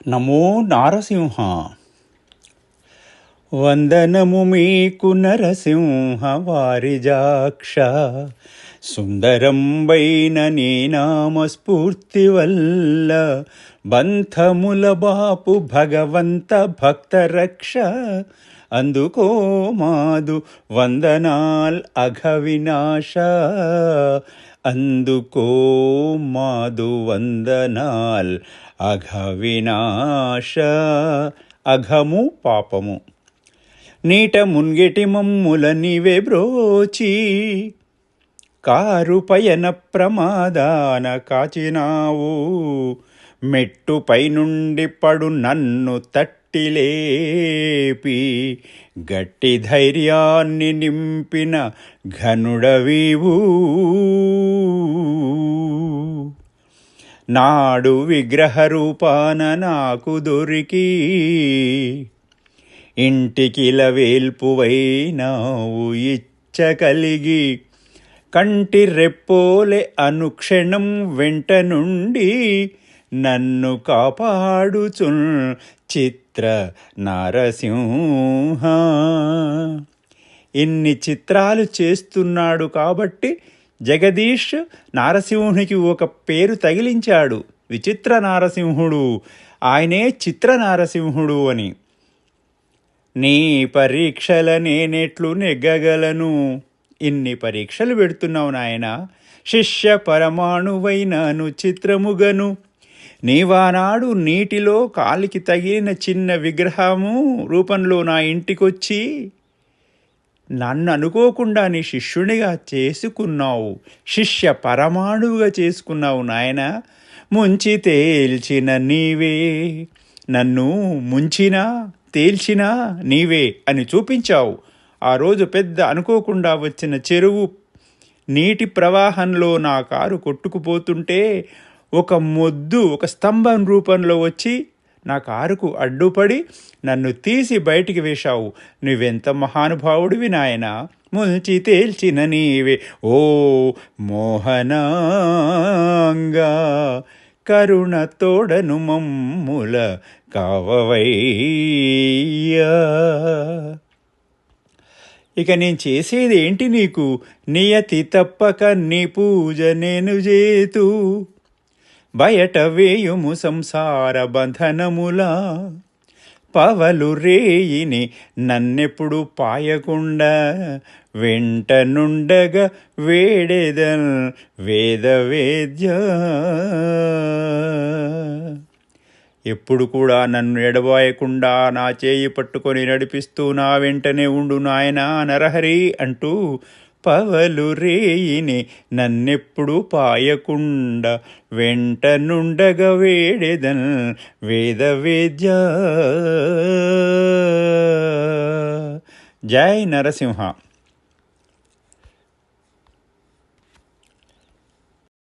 నమో నారసింహ. వందనము మీకు నరసింహ వారిజాక్ష. సుందరంబైన నీ నామస్ఫూర్తి వల్ల బంధముల బాపు భగవంత భక్త రక్ష. అందుకో మాదు వందనాల్ అఘవినాశ. అందుకో మాదు వందనాల్ అఘవినాశ. అఘము పాపము. నీట మున్గెటి మమ్ముల నీవే బ్రోచి, కారు పయన ప్రమాదాన కాచినావు. మెట్టుపై నుండి పడు నన్ను తట్టిలేపి, గట్టి ధైర్యాన్ని నింపిన ఘనుడవీవు. నాడు విగ్రహ రూపాన నాకు దొరికి, ఇంటికిల వేల్పువైనావు ఇచ్చ కలిగి. కంటి రెప్పోలే అనుక్షణం వెంట నుండి, నన్ను కాపాడుచున్ చిత్ర నారసింహ. ఇన్ని చిత్రాలు చేస్తున్నాడు కాబట్టి జగదీష్ నారసింహునికి ఒక పేరు తగిలించాడు, విచిత్ర నారసింహుడు. ఆయనే చిత్ర నారసింహుడు అని. నీ పరీక్షల నేనెట్లు నెగ్గగలను? ఇన్ని పరీక్షలు పెడుతున్నావు నాయన. శిష్య పరమాణువైనాను చిత్రముగను. నీవానాడు నీటిలో కాలికి తగిలిన చిన్న విగ్రహము రూపంలో నా ఇంటికొచ్చి నన్ను అనుకోకుండా నీ శిష్యునిగా చేసుకున్నావు. శిష్య పరమాణువుగా చేసుకున్నావు నాయన. ముంచి తేల్చిన నీవే, నన్ను ముంచినా తేల్చినా నీవే అని చూపించావు. ఆ రోజు పెద్ద అనుకోకుండా వచ్చిన చెరువు నీటి ప్రవాహంలో నా కారు కొట్టుకుపోతుంటే ఒక మొద్దు ఒక స్తంభం రూపంలో వచ్చి నా కారుకు అడ్డుపడి నన్ను తీసి బయటికి వేశావు. నువ్వెంత మహానుభావుడివి నాయన. ముంచి తేల్చిన నీవే ఓ మోహనాంగా, కరుణ తోడను మమ్ముల కావవయ్యా. ఇక నేను చేసేది ఏంటి నీకు? నియతి తప్పక నీ పూజ నేను చేతూ, బయట వేయుము సంసార బంధనములా. పవలు రేయిని నన్నెప్పుడు పాయకుండా, వెంట నుండగా వేడేదన్ వేద వేద్య. ఎప్పుడు కూడా నన్ను ఎడబాయకుండా నా చేయి పట్టుకొని నడిపిస్తూ నా వెంటనే ఉండు నాయనా నరహరి అంటూ, పవలు రేయిని నన్నెప్పుడు పాయకుండా, వెంట నుండగా వేడెదన్ వేద వేద్య. జై నరసింహ.